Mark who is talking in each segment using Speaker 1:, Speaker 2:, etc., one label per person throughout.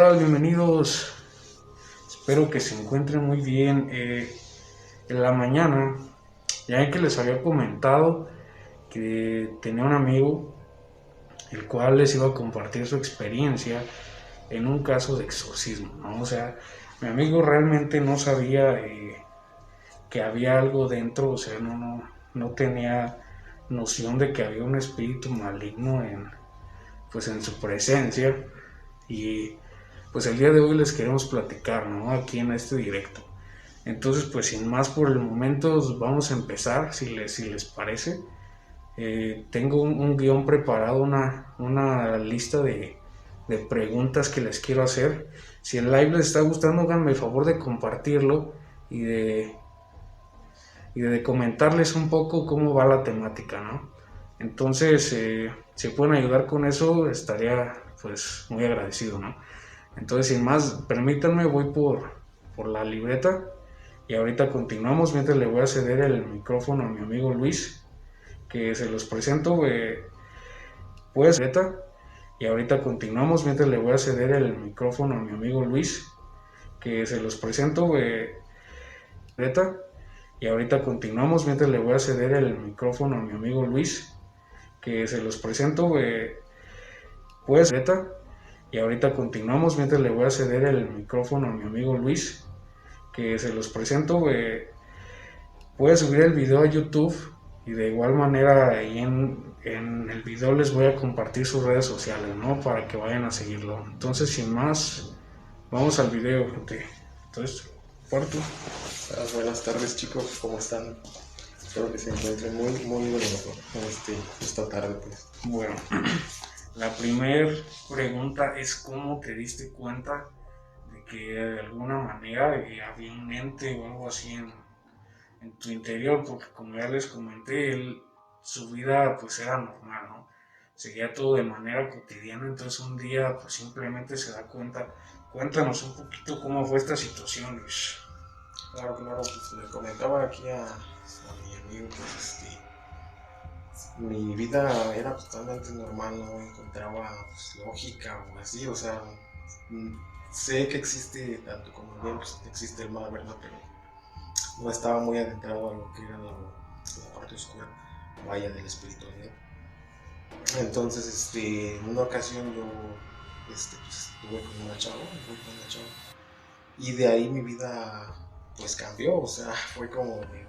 Speaker 1: tal? Bienvenidos. Espero que se encuentren muy bien. En la mañana, ya que les había comentado que tenía un amigo, el cual les iba a compartir su experiencia en un caso de exorcismo, ¿no? O sea, mi amigo realmente no sabía que había algo dentro, o sea, no tenía noción de que había un espíritu maligno en su presencia. Y pues el día de hoy les queremos platicar, ¿no? Aquí en este directo. Entonces, pues sin más por el momento, vamos a empezar, si les parece. Tengo un guión preparado, una lista de preguntas que les quiero hacer. Si el live les está gustando, háganme el favor de compartirlo y de comentarles un poco cómo va la temática, ¿no? Entonces, si pueden ayudar con eso, estaría pues muy agradecido, ¿no? Entonces, sin más, permítanme, voy por la libreta y ahorita continuamos mientras le voy a ceder el micrófono a mi amigo Luis, que se los presento, pues, y ahorita continuamos mientras le voy a ceder el micrófono a mi amigo Luis, que se los presento, y ahorita continuamos mientras le voy a ceder el micrófono a mi amigo Luis, que se los presento, pues, y ahorita continuamos mientras le voy a ceder el micrófono a mi amigo Luis, que se los presento. Puede subir el video a YouTube y de igual manera ahí en el video les voy a compartir sus redes sociales, ¿no? Para que vayan a seguirlo. Entonces, sin más, vamos al video, gente. Entonces, Puerto.
Speaker 2: Buenas tardes, chicos, ¿cómo están? Espero que se encuentren muy bien esta tarde, pues.
Speaker 1: Bueno, la primera pregunta es ¿cómo te diste cuenta de que de alguna manera había un ente o algo así en tu interior? Porque como ya les comenté, su vida pues era normal, ¿no? Seguía todo de manera cotidiana, entonces un día pues simplemente se da cuenta. Cuéntanos un poquito cómo fue esta situación, Luis.
Speaker 2: Claro, pues le comentaba aquí a mi amigo que mi vida era totalmente normal, no encontraba pues, lógica o así, o sea, sé que existe tanto como el bien, pues existe el mal, ¿verdad? Pero no estaba muy adentrado a lo que era la parte oscura, vaya, del espiritualidad. Entonces, en una ocasión yo pues, estuve con una chava, y de ahí mi vida pues cambió, o sea, fue como de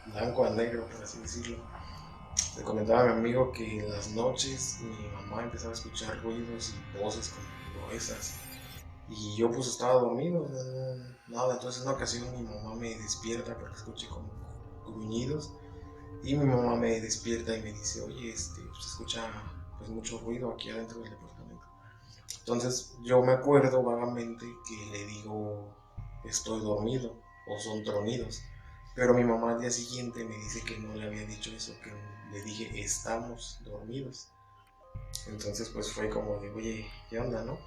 Speaker 2: blanco a negro, por así decirlo. Le comentaba a mi amigo que en las noches mi mamá empezaba a escuchar ruidos y voces como gruesas, y yo pues estaba dormido, nada. Entonces en una ocasión mi mamá me despierta porque escuché como gruñidos, y mi mamá me despierta y me dice, oye, pues se escucha pues mucho ruido aquí adentro del departamento. Entonces yo me acuerdo vagamente que le digo, estoy dormido, o son tronidos. Pero mi mamá al día siguiente me dice que no le había dicho eso, que le dije, estamos dormidos. Entonces pues fue como de, oye, ¿qué onda, no?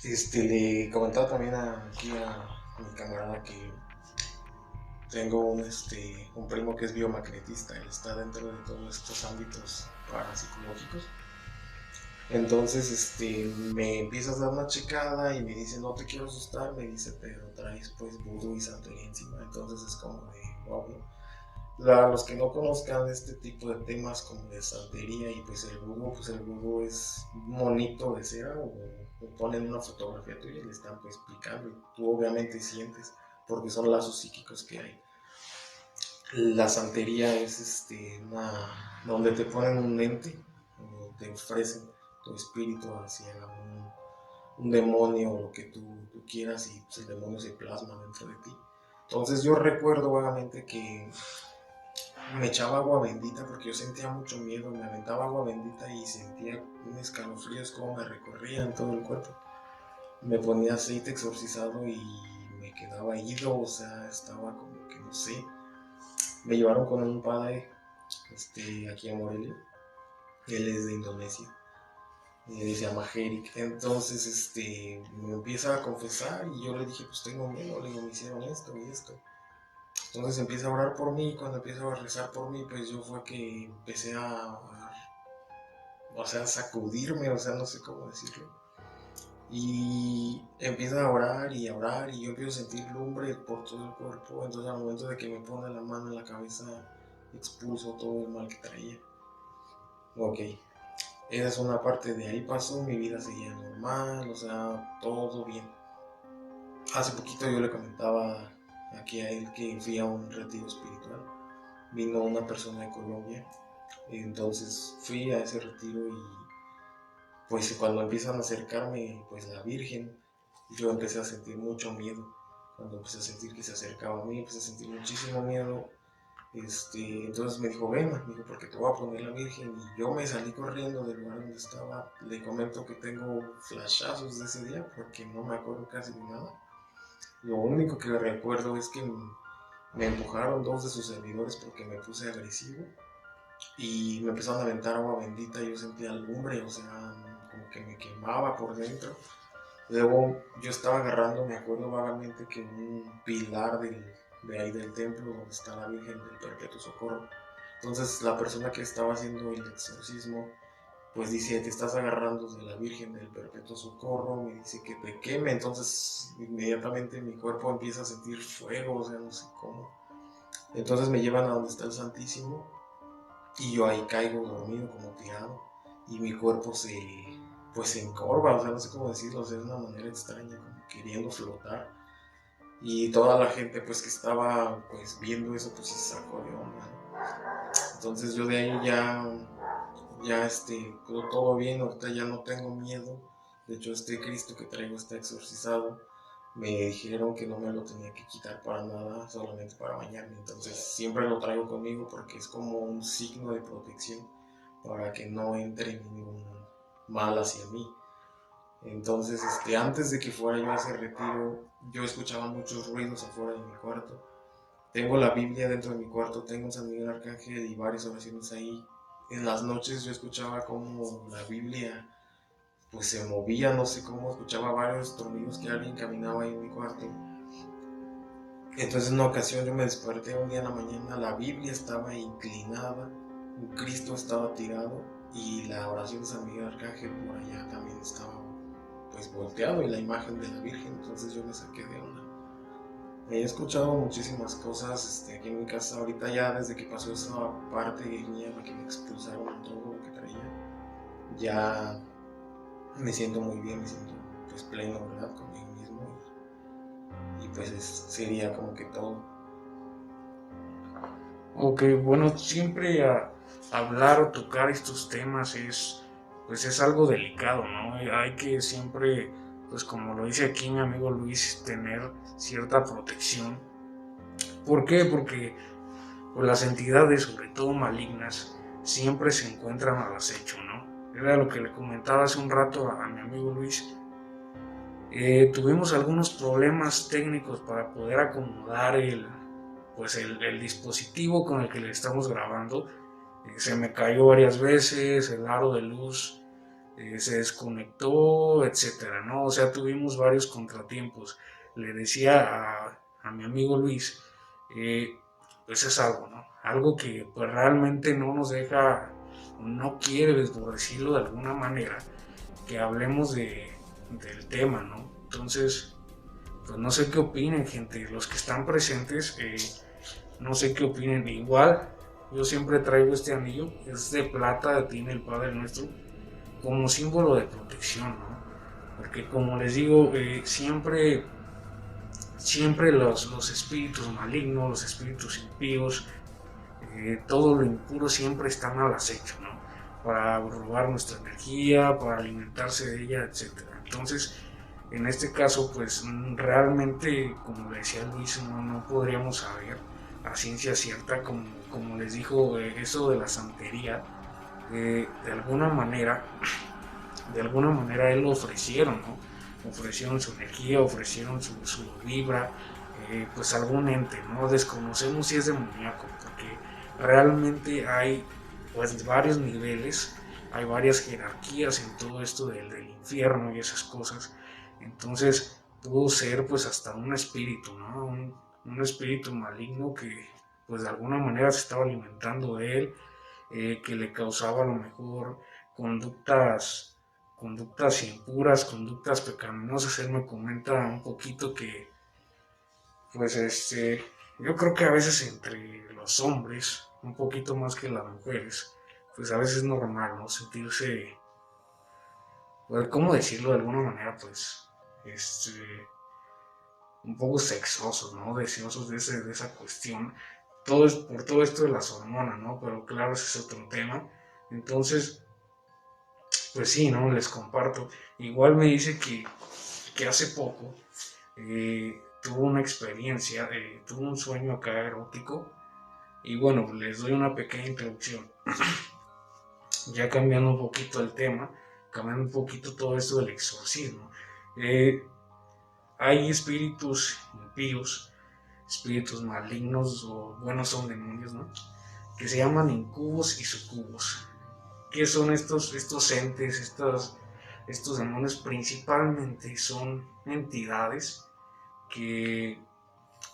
Speaker 2: Le comentaba también aquí a mi camarada que tengo un primo que es biomagnetista, él está dentro de todos estos ámbitos parapsicológicos. Entonces, me empiezas a dar una checada y me dice, no te quiero asustar, me dice, pero traes pues vudú y santería encima. Entonces es como de, wow, ¿no? Los que no conozcan este tipo de temas como de santería y pues el vudú es un monito de cera o ponen una fotografía tuya y le están pues explicando y tú obviamente sientes porque son lazos psíquicos que hay. La santería es donde te ponen un ente, te ofrecen tu espíritu hacia un demonio o lo que tú quieras y pues, el demonio se plasma dentro de ti. Entonces yo recuerdo vagamente que me echaba agua bendita porque yo sentía mucho miedo, me aventaba agua bendita y sentía un escalofríos como me recorrían todo el cuerpo. Me ponía aceite exorcizado y me quedaba ido, o sea, estaba como que no sé. Me llevaron con un padre aquí a Morelia, él es de Indonesia, se llama Herik. Entonces me empieza a confesar y yo le dije, pues tengo miedo, le digo, me hicieron esto y esto. Entonces empieza a orar por mí y cuando empieza a rezar por mí, pues yo fue que empecé o sea, sacudirme, o sea, no sé cómo decirlo. Y empieza a orar y yo empiezo a sentir lumbre por todo el cuerpo. Entonces al momento de que me pone la mano en la cabeza, expulso todo el mal que traía. Ok, esa es una parte. De ahí pasó, mi vida seguía normal, o sea, todo bien. Hace poquito yo le comentaba aquí a él que fui a un retiro espiritual. Vino una persona de Colombia, entonces fui a ese retiro y pues cuando empiezan a acercarme pues la Virgen, yo empecé a sentir mucho miedo. Cuando empecé a sentir que se acercaba a mí, empecé a sentir muchísimo miedo. Entonces me dijo, ven, me dijo, porque te voy a poner la Virgen. Y yo me salí corriendo del lugar donde estaba. Le comento que tengo flashazos de ese día porque no me acuerdo casi de nada. Lo único que recuerdo es que me empujaron dos de sus servidores porque me puse agresivo y me empezaron a aventar agua bendita y yo sentía lumbre, o sea, como que me quemaba por dentro. Luego yo estaba agarrando, me acuerdo vagamente que un pilar de ahí del templo donde está la Virgen del Perpetuo Socorro. Entonces la persona que estaba haciendo el exorcismo pues dice, te estás agarrando de la Virgen del Perpetuo Socorro, me dice que te queme. Entonces inmediatamente mi cuerpo empieza a sentir fuego, o sea, no sé cómo. Entonces me llevan a donde está el Santísimo y yo ahí caigo dormido, como tirado, y mi cuerpo pues se encorva, o sea, no sé cómo decirlo, o sea, de una manera extraña, como queriendo flotar. Y toda la gente pues que estaba pues viendo eso pues se sacó de onda. Entonces yo de ahí ya quedó todo bien, ahorita ya no tengo miedo. De hecho este Cristo que traigo está exorcizado. Me dijeron que no me lo tenía que quitar para nada, solamente para bañarme. Entonces siempre lo traigo conmigo porque es como un signo de protección para que no entre ningún mal hacia mí. Entonces, antes de que fuera yo a ese retiro, yo escuchaba muchos ruidos afuera de mi cuarto. Tengo la Biblia dentro de mi cuarto, tengo un San Miguel Arcángel y varias oraciones ahí. En las noches yo escuchaba como la Biblia pues se movía, no sé cómo, escuchaba varios sonidos que alguien caminaba ahí en mi cuarto. Entonces en una ocasión yo me desperté un día en la mañana, la Biblia estaba inclinada, un Cristo estaba tirado y la oración de San Miguel Arcángel por allá también estaba pues volteado y la imagen de la Virgen. Entonces yo me saqué de onda. He escuchado muchísimas cosas aquí en mi casa ahorita, ya desde que pasó esa parte mía que me expulsaron todo lo que traía, ya me siento muy bien, me siento pues pleno, ¿verdad? Conmigo mismo y pues sería como que todo.
Speaker 1: Ok, bueno, siempre hablar o tocar estos temas pues es algo delicado, ¿no? Hay que siempre, pues como lo dice aquí mi amigo Luis, tener cierta protección. ¿Por qué? Porque pues, las entidades, sobre todo malignas, siempre se encuentran al acecho, ¿no? Era lo que le comentaba hace un rato a mi amigo Luis. Tuvimos algunos problemas técnicos para poder acomodar el dispositivo con el que le estamos grabando. Se me cayó varias veces, el aro de luz se desconectó, etcétera, ¿no? O sea, tuvimos varios contratiempos. Le decía a mi amigo Luis, pues es algo, ¿no? Algo que pues realmente no nos deja, no quiere, por decirlo de alguna manera, que hablemos del tema, ¿no? Entonces, pues no sé qué opinen, gente, los que están presentes, no sé qué opinen. Igual, yo siempre traigo este anillo, es de plata, tiene el Padre Nuestro, como símbolo de protección, ¿no? Porque como les digo, siempre los espíritus malignos, los espíritus impíos, todo lo impuro siempre están al acecho, ¿no? Para robar nuestra energía, para alimentarse de ella, etcétera. Entonces, en este caso, pues realmente, como le decía Luis, no podríamos saber a ciencia cierta, como les dijo, eso de la santería, de alguna manera, él lo ofrecieron, ¿no? Ofrecieron su energía, ofrecieron su vibra, pues algún ente, ¿no? Desconocemos si es demoníaco, porque realmente hay pues varios niveles, hay varias jerarquías en todo esto del infierno y esas cosas. Entonces pudo ser pues hasta un espíritu, ¿no? Un espíritu maligno que pues de alguna manera se estaba alimentando de él, que le causaba a lo mejor conductas conductas impuras, conductas pecaminosas. Él me comenta un poquito que, pues yo creo que a veces entre los hombres, un poquito más que las mujeres, pues a veces es normal, ¿no? Sentirse, pues, ¿cómo decirlo de alguna manera? Pues, un poco sexosos, ¿no? Deseosos de esa cuestión. Todo es por todo esto de las hormonas, ¿no? Pero claro, ese es otro tema. Entonces, pues sí, ¿no? Les comparto. Igual me dice que hace poco tuvo una experiencia, tuvo un sueño acá erótico. Y bueno, les doy una pequeña introducción. Ya cambiando un poquito el tema, cambiando un poquito todo esto del exorcismo. Hay espíritus impíos, espíritus malignos o buenos son demonios, ¿no? Que se llaman incubos y sucubos. ¿Qué son estos entes, estos demonios? Principalmente son entidades que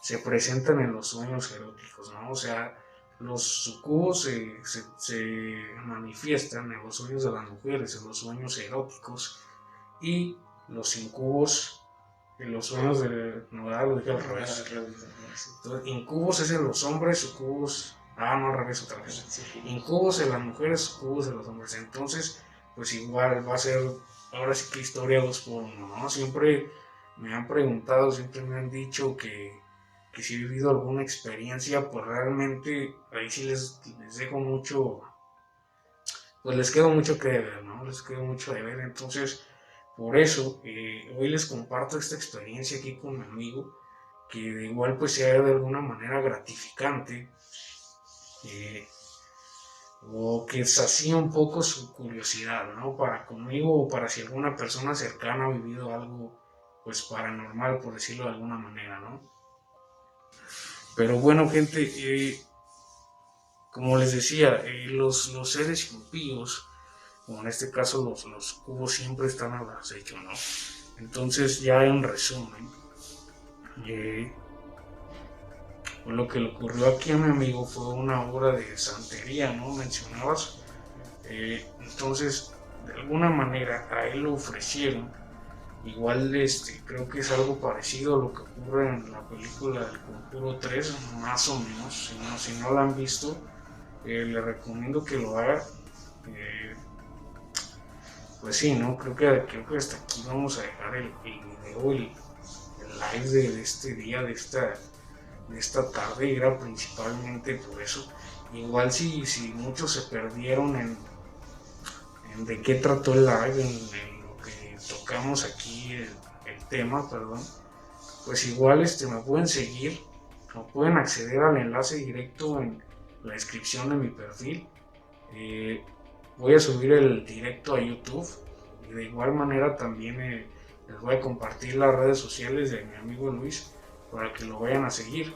Speaker 1: se presentan en los sueños eróticos, ¿no? O sea, los sucubos se manifiestan en los sueños de las mujeres, en los sueños eróticos, y los incubos en los sueños de... No, lo dije al revés. Entonces, incubos es en los hombres, sucubos... no, al revés otra vez. Incubos en las mujeres, sucubos en los hombres. Entonces, pues igual va a ser, ahora sí que historia 2x1, ¿no? Siempre me han preguntado, siempre me han dicho que si he vivido alguna experiencia, pues realmente ahí sí les dejo mucho, pues les quedo mucho que ver, ¿no? Les quedo mucho de ver. Entonces, por eso, hoy les comparto esta experiencia aquí con mi amigo, que de igual pues sea de alguna manera gratificante, o que sacía un poco su curiosidad, ¿no? Para conmigo o para si alguna persona cercana ha vivido algo, pues paranormal, por decirlo de alguna manera, ¿no? Pero bueno, gente, como les decía, los seres impíos, o en este caso los cubos, siempre están al acecho, ¿no? Entonces, ya en resumen, lo que le ocurrió aquí a mi amigo fue una obra de santería, ¿no? Mencionabas. Entonces, de alguna manera, a él lo ofrecieron. Igual creo que es algo parecido a lo que ocurre en la película del Conjuro 3, más o menos. Si no la han visto, le recomiendo que lo haga. Pues sí, ¿no? Creo que hasta aquí vamos a dejar el video, el live de este día, de esta tarde. Era principalmente por eso. Igual si muchos se perdieron en de qué trató el live, en lo que tocamos aquí, el tema, perdón, pues igual me pueden seguir, o pueden acceder al enlace directo en la descripción de mi perfil. Voy a subir el directo a YouTube, y de igual manera también les voy a compartir las redes sociales de mi amigo Luis para que lo vayan a seguir.